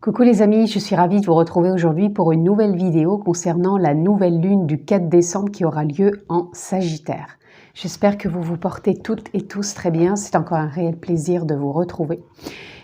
Coucou les amis, je suis ravie de vous retrouver aujourd'hui pour une nouvelle vidéo concernant la nouvelle lune du 4 décembre qui aura lieu en Sagittaire. J'espère que vous vous portez toutes et tous très bien, c'est encore un réel plaisir de vous retrouver.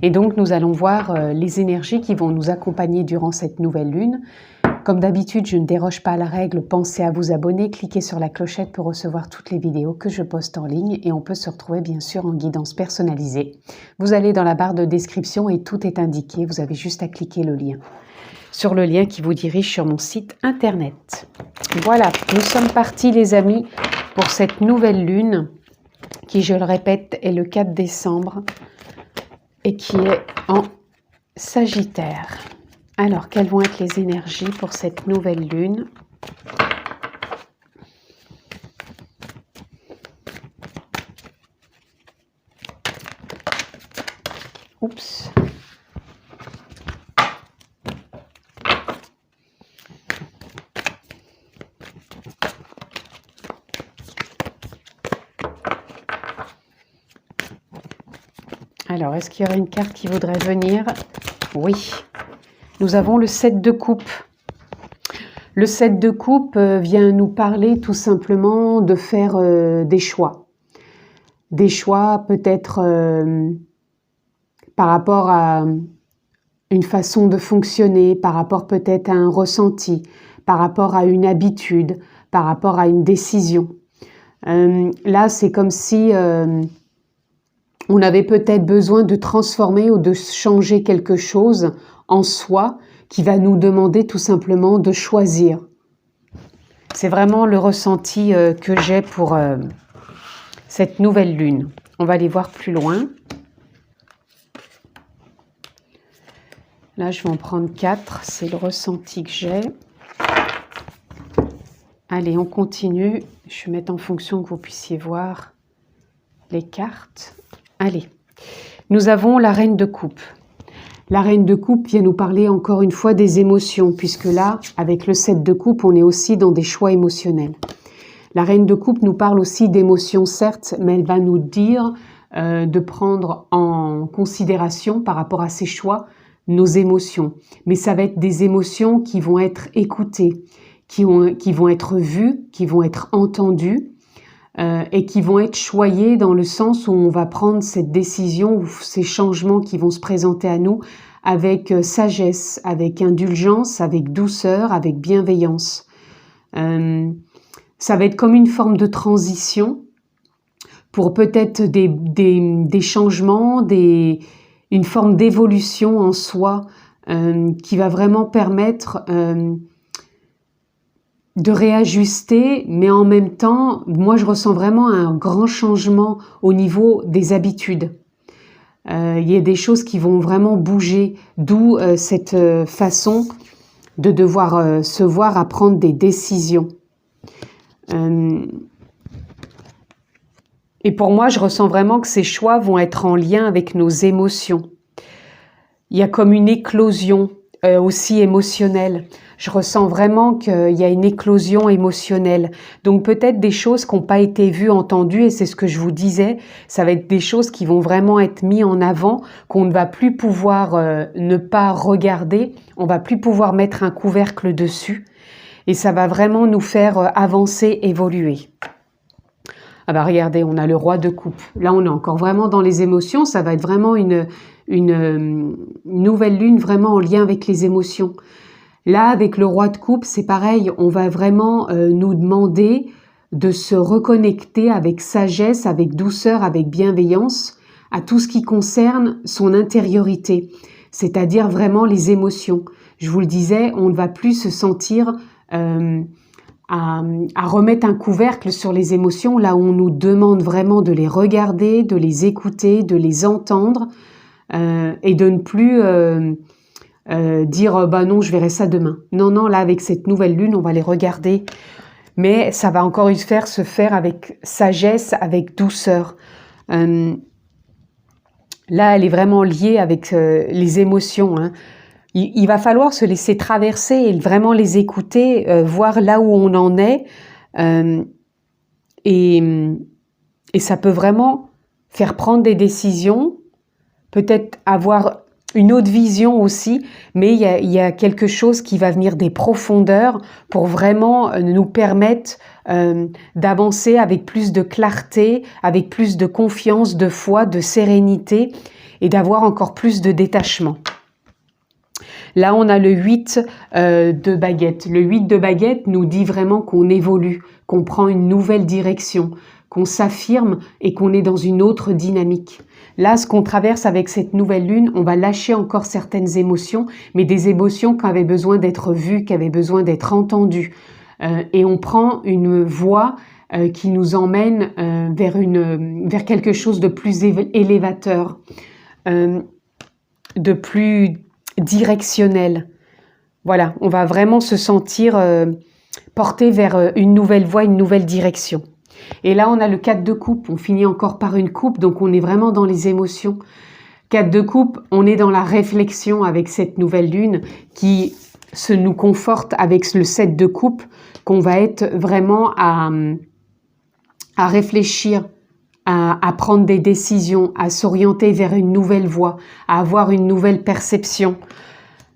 Et donc nous allons voir les énergies qui vont nous accompagner durant cette nouvelle lune. Comme d'habitude, je ne déroge pas à la règle, pensez à vous abonner, cliquez sur la clochette pour recevoir toutes les vidéos que je poste en ligne et on peut se retrouver bien sûr en guidance personnalisée. Vous allez dans la barre de description et tout est indiqué, vous avez juste à cliquer le lien. Sur le lien qui vous dirige sur mon site internet. Voilà, nous sommes partis les amis pour cette nouvelle lune qui, je le répète, est le 4 décembre et qui est en Sagittaire. Alors, quelles vont être les énergies pour cette nouvelle lune? Oups. Alors, est-ce qu'il y aurait une carte qui voudrait venir? Oui. Nous avons le 7 de coupe. Le 7 de coupe vient nous parler tout simplement de faire des choix. Des choix peut-être par rapport à une façon de fonctionner, par rapport peut-être à un ressenti, par rapport à une habitude, par rapport à une décision. Là, c'est comme si on avait peut-être besoin de transformer ou de changer quelque chose en soi qui va nous demander tout simplement de choisir. C'est vraiment le ressenti que j'ai pour cette nouvelle lune. On va aller voir plus loin. Là, je vais en prendre 4. C'est le ressenti que j'ai. Allez, on continue. Je vais mettre en fonction que vous puissiez voir les cartes. Allez, nous avons la reine de coupe. La reine de coupe vient nous parler encore une fois des émotions, puisque là, avec le 7 de coupe, on est aussi dans des choix émotionnels. La reine de coupe nous parle aussi d'émotions, certes, mais elle va nous dire de prendre en considération par rapport à ces choix nos émotions. Mais ça va être des émotions qui vont être écoutées, qui vont être vues, qui vont être entendues, et qui vont être choyés dans le sens où on va prendre cette décision ou ces changements qui vont se présenter à nous avec sagesse, avec indulgence, avec douceur, avec bienveillance. Ça va être comme une forme de transition pour peut-être des changements, une forme d'évolution en soi qui va vraiment permettre de réajuster, mais en même temps, moi je ressens vraiment un grand changement au niveau des habitudes. Il y a des choses qui vont vraiment bouger, d'où cette façon de devoir se voir à prendre des décisions. Et pour moi, je ressens vraiment que ces choix vont être en lien avec nos émotions. Il y a comme une éclosion aussi émotionnelle. Je ressens vraiment qu'il y a une éclosion émotionnelle. Donc peut-être des choses qui n'ont pas été vues, entendues, et c'est ce que je vous disais, ça va être des choses qui vont vraiment être mises en avant, qu'on ne va plus pouvoir ne pas regarder, on va plus pouvoir mettre un couvercle dessus, et ça va vraiment nous faire avancer, évoluer. Ah bah regardez, on a le roi de coupe. Là, on est encore vraiment dans les émotions, ça va être vraiment une nouvelle lune vraiment en lien avec les émotions. Là, avec le roi de coupe, c'est pareil, on va vraiment nous demander de se reconnecter avec sagesse, avec douceur, avec bienveillance à tout ce qui concerne son intériorité, c'est-à-dire vraiment les émotions. Je vous le disais, on ne va plus se sentir à remettre un couvercle sur les émotions, là où on nous demande vraiment de les regarder, de les écouter, de les entendre et de ne plus dire bah non, je verrai ça demain. Non, non, là avec cette nouvelle lune, on va les regarder, mais ça va encore une fois se faire avec sagesse, avec douceur. Là, elle est vraiment liée avec les émotions. Hein. Il va falloir se laisser traverser et vraiment les écouter, voir là où on en est, et ça peut vraiment faire prendre des décisions, peut-être avoir une autre vision aussi, mais il y a quelque chose qui va venir des profondeurs pour vraiment nous permettre d'avancer avec plus de clarté, avec plus de confiance, de foi, de sérénité et d'avoir encore plus de détachement. Là, on a le 8 de baguette. Le 8 de baguette nous dit vraiment qu'on évolue, qu'on prend une nouvelle direction, qu'on s'affirme et qu'on est dans une autre dynamique. Là, ce qu'on traverse avec cette nouvelle lune, on va lâcher encore certaines émotions, mais des émotions qui avaient besoin d'être vues, qui avaient besoin d'être entendues. Et on prend une voie qui nous emmène vers quelque chose de plus élévateur, de plus directionnel. Voilà, on va vraiment se sentir porté vers une nouvelle voie, une nouvelle direction. Et là, on a le 4 de coupe, on finit encore par une coupe, donc on est vraiment dans les émotions. 4 de coupe, on est dans la réflexion avec cette nouvelle lune qui nous conforte avec le 7 de coupe, qu'on va être vraiment à réfléchir, à prendre des décisions, à s'orienter vers une nouvelle voie, à avoir une nouvelle perception,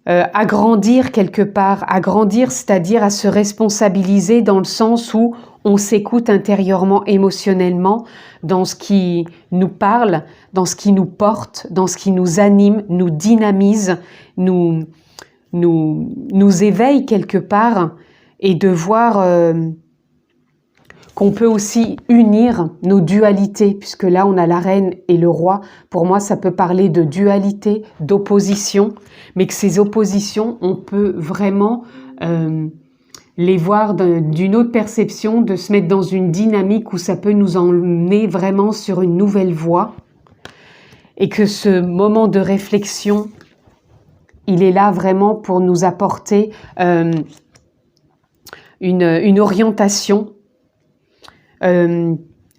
à grandir quelque part, à grandir, c'est-à-dire à se responsabiliser dans le sens où on s'écoute intérieurement, émotionnellement, dans ce qui nous parle, dans ce qui nous porte, dans ce qui nous anime, nous dynamise, nous éveille quelque part, et de voir qu'on peut aussi unir nos dualités, puisque là on a la reine et le roi. Pour moi, ça peut parler de dualité, d'opposition, mais que ces oppositions, on peut vraiment les voir d'une autre perception, de se mettre dans une dynamique où ça peut nous emmener vraiment sur une nouvelle voie, et que ce moment de réflexion, il est là vraiment pour nous apporter une orientation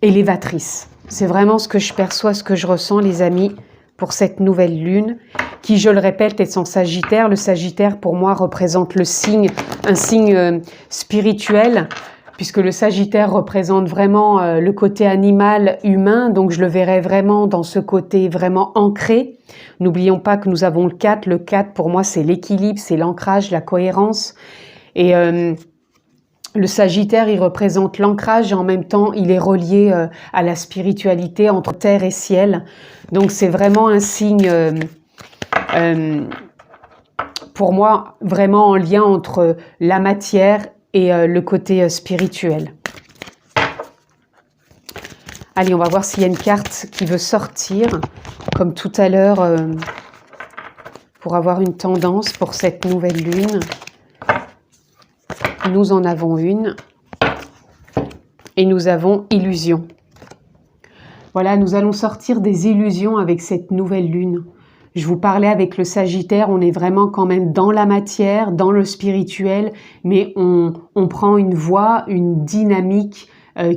élévatrice. C'est vraiment ce que je perçois, ce que je ressens, les amis, pour cette nouvelle lune, qui, je le répète, est en Sagittaire. Le Sagittaire, pour moi, représente le signe, un signe spirituel, puisque le Sagittaire représente vraiment le côté animal, humain, donc je le verrai vraiment dans ce côté vraiment ancré. N'oublions pas que nous avons le 4. Le 4, pour moi, c'est l'équilibre, c'est l'ancrage, la cohérence. Et le Sagittaire, il représente l'ancrage et en même temps, il est relié à la spiritualité entre terre et ciel. Donc, c'est vraiment un signe, pour moi, vraiment en lien entre la matière et le côté spirituel. Allez, on va voir s'il y a une carte qui veut sortir, comme tout à l'heure, pour avoir une tendance pour cette nouvelle lune. Nous en avons une. Et nous avons illusion. Voilà, nous allons sortir des illusions avec cette nouvelle lune. Je vous parlais avec le Sagittaire, on est vraiment quand même dans la matière, dans le spirituel, mais on prend une voie, une dynamique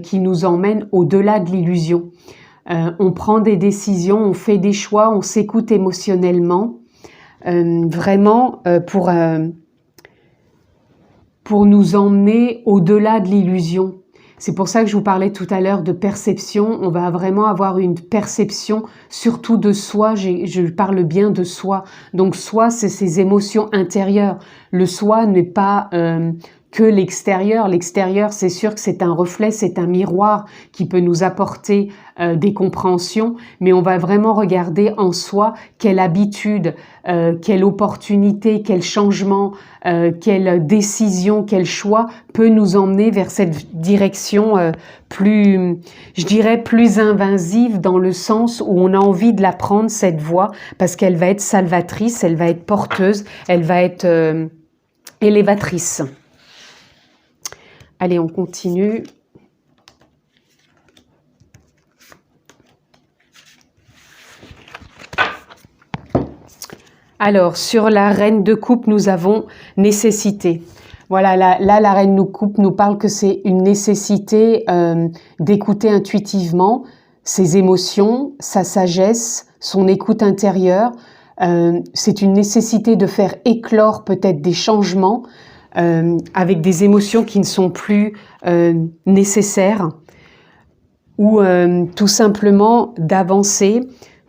qui nous emmène au-delà de l'illusion. On prend des décisions, on fait des choix, on s'écoute émotionnellement, vraiment pour nous emmener au-delà de l'illusion. C'est pour ça que je vous parlais tout à l'heure de perception. On va vraiment avoir une perception surtout de soi. Je parle bien de soi. Donc soi, c'est ses émotions intérieures. Le soi n'est pas que l'extérieur. L'extérieur, c'est sûr que c'est un reflet, c'est un miroir qui peut nous apporter des compréhensions, mais on va vraiment regarder en soi quelle habitude, quelle opportunité, quel changement, quelle décision, quel choix peut nous emmener vers cette direction plus, je dirais, plus invasive, dans le sens où on a envie de la prendre, cette voie, parce qu'elle va être salvatrice, elle va être porteuse, elle va être élévatrice. Allez, on continue. Alors, sur la reine de coupe, nous avons nécessité. Voilà, là, la reine de coupe nous parle que c'est une nécessité d'écouter intuitivement ses émotions, sa sagesse, son écoute intérieure. C'est une nécessité de faire éclore peut-être des changements avec des émotions qui ne sont plus nécessaires, ou tout simplement d'avancer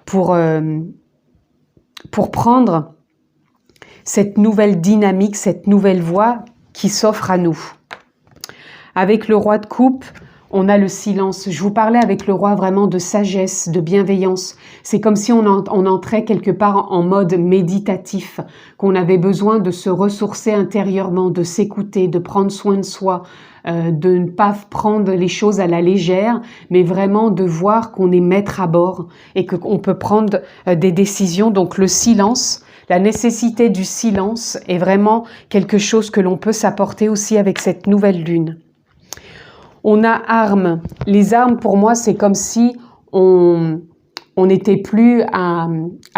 pour pour prendre cette nouvelle dynamique, cette nouvelle voie qui s'offre à nous. Avec le roi de coupe, on a le silence. Je vous parlais avec le roi vraiment de sagesse, de bienveillance. C'est comme si on entrait quelque part en mode méditatif, qu'on avait besoin de se ressourcer intérieurement, de s'écouter, de prendre soin de soi, de ne pas prendre les choses à la légère, mais vraiment de voir qu'on est maître à bord et qu'on peut prendre des décisions. Donc le silence, la nécessité du silence est vraiment quelque chose que l'on peut s'apporter aussi avec cette nouvelle lune. On a armes. Les armes, pour moi, c'est comme si on n'était plus à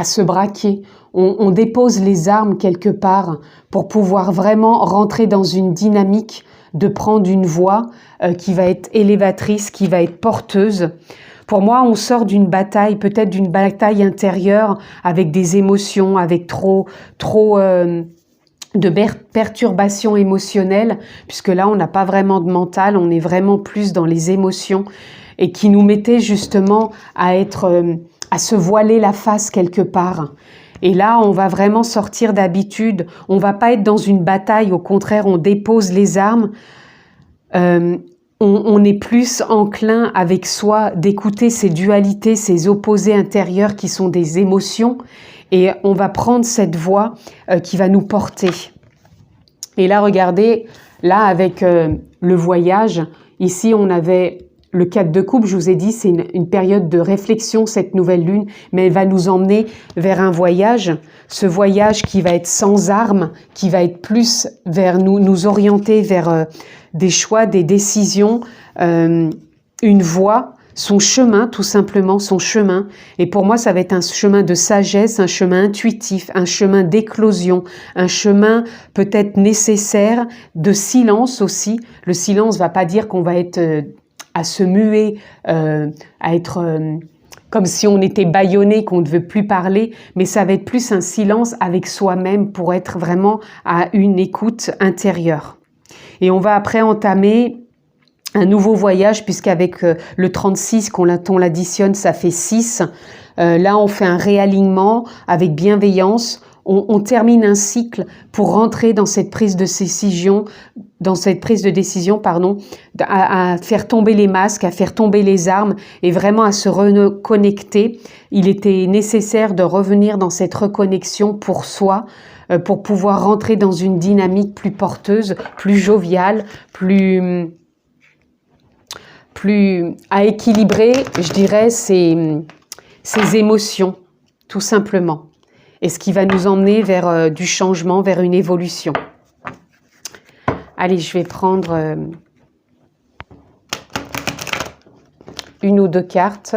se braquer. On dépose les armes quelque part pour pouvoir vraiment rentrer dans une dynamique de prendre une voie qui va être élévatrice, qui va être porteuse. Pour moi, on sort d'une bataille, peut-être d'une bataille intérieure avec des émotions, avec trop de perturbations émotionnelles, puisque là, on n'a pas vraiment de mental, on est vraiment plus dans les émotions, et qui nous mettait justement à se voiler la face quelque part. Et là, on va vraiment sortir d'habitude, on va pas être dans une bataille, au contraire, on dépose les armes, on est plus enclin avec soi d'écouter ces dualités, ces opposés intérieurs qui sont des émotions, et on va prendre cette voie qui va nous porter. Et là, regardez, là avec le voyage, ici on avait le 4 de coupe, je vous ai dit, c'est une période de réflexion, cette nouvelle lune, mais elle va nous emmener vers un voyage, ce voyage qui va être sans armes, qui va être plus vers nous orienter vers des choix, des décisions, une voie, son chemin, tout simplement, son chemin. Et pour moi, ça va être un chemin de sagesse, un chemin intuitif, un chemin d'éclosion, un chemin peut-être nécessaire, de silence aussi. Le silence ne va pas dire qu'on va être à se muer, à être comme si on était bâillonné, qu'on ne veut plus parler, mais ça va être plus un silence avec soi-même pour être vraiment à une écoute intérieure. Et on va après entamer un nouveau voyage, puisqu'avec le 36, qu'on l'additionne, ça fait 6. Là, on fait un réalignement avec bienveillance. On termine un cycle pour rentrer dans cette prise de décision, à faire tomber les masques, à faire tomber les armes et vraiment à se reconnecter. Il était nécessaire de revenir dans cette reconnexion pour soi, pour pouvoir rentrer dans une dynamique plus porteuse, plus joviale, plus à équilibrer, je dirais, ces émotions, tout simplement. Et ce qui va nous emmener vers du changement, vers une évolution. Allez, je vais prendre une ou deux cartes,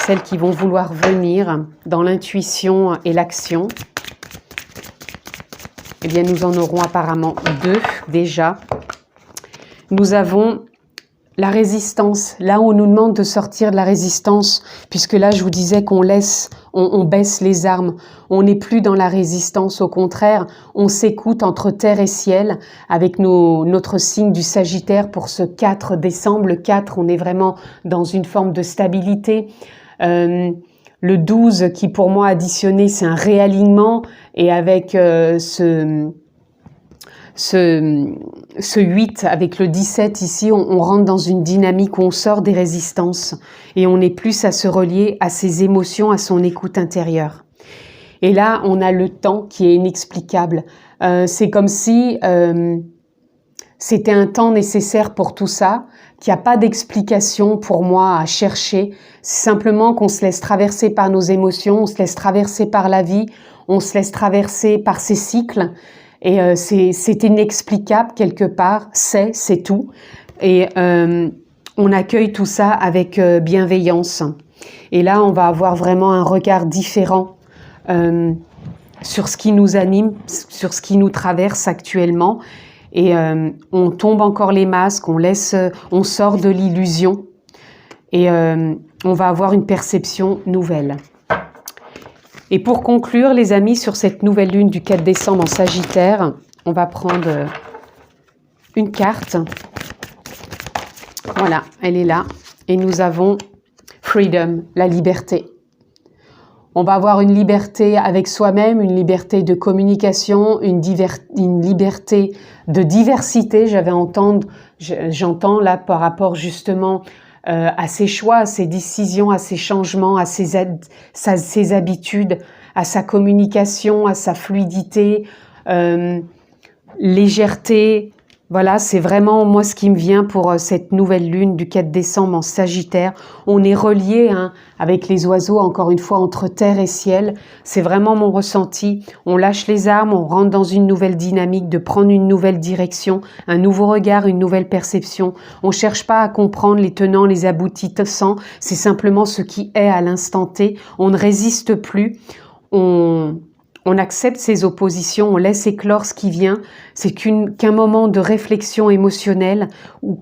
celles qui vont vouloir venir dans l'intuition et l'action. Eh bien, nous en aurons apparemment 2 déjà. Nous avons la résistance, là où on nous demande de sortir de la résistance, puisque là je vous disais qu'on on baisse les armes, on n'est plus dans la résistance, au contraire, on s'écoute entre terre et ciel avec notre signe du Sagittaire pour ce 4 décembre. Le 4, on est vraiment dans une forme de stabilité. Le 12 qui pour moi additionné, c'est un réalignement, et avec ce 8 avec le 17 ici, on rentre dans une dynamique où on sort des résistances et on est plus à se relier à ses émotions, à son écoute intérieure. Et là, on a le temps qui est inexplicable. C'est comme si c'était un temps nécessaire pour tout ça, qu'il n'y a pas d'explication pour moi à chercher. C'est simplement qu'on se laisse traverser par nos émotions, on se laisse traverser par la vie, on se laisse traverser par ces cycles. Et c'est inexplicable quelque part, c'est tout. Et on accueille tout ça avec bienveillance. Et là, on va avoir vraiment un regard différent sur ce qui nous anime, sur ce qui nous traverse actuellement. Et on tombe encore les masques, on sort de l'illusion. Et on va avoir une perception nouvelle. Et pour conclure, les amis, sur cette nouvelle lune du 4 décembre en Sagittaire, on va prendre une carte. Voilà, elle est là. Et nous avons Freedom, la liberté. On va avoir une liberté avec soi-même, une liberté de communication, une liberté de diversité. J'entends là par rapport justement à ses choix, à ses décisions, à ses changements, à ses habitudes, à sa communication, à sa fluidité, légèreté. Voilà, c'est vraiment moi ce qui me vient pour cette nouvelle lune du 4 décembre en Sagittaire. On est relié avec les oiseaux, encore une fois, entre terre et ciel. C'est vraiment mon ressenti. On lâche les armes, on rentre dans une nouvelle dynamique, de prendre une nouvelle direction, un nouveau regard, une nouvelle perception. On cherche pas à comprendre les tenants, les aboutissants. C'est simplement ce qui est à l'instant T. On ne résiste plus. On accepte ces oppositions, on laisse éclore ce qui vient. C'est qu'un moment de réflexion émotionnelle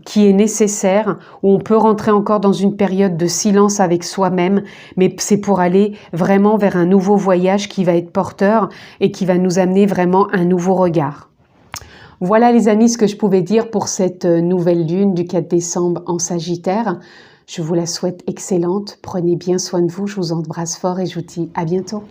qui est nécessaire, où on peut rentrer encore dans une période de silence avec soi-même, mais c'est pour aller vraiment vers un nouveau voyage qui va être porteur et qui va nous amener vraiment un nouveau regard. Voilà les amis ce que je pouvais dire pour cette nouvelle lune du 4 décembre en Sagittaire. Je vous la souhaite excellente, prenez bien soin de vous, je vous embrasse fort et je vous dis à bientôt.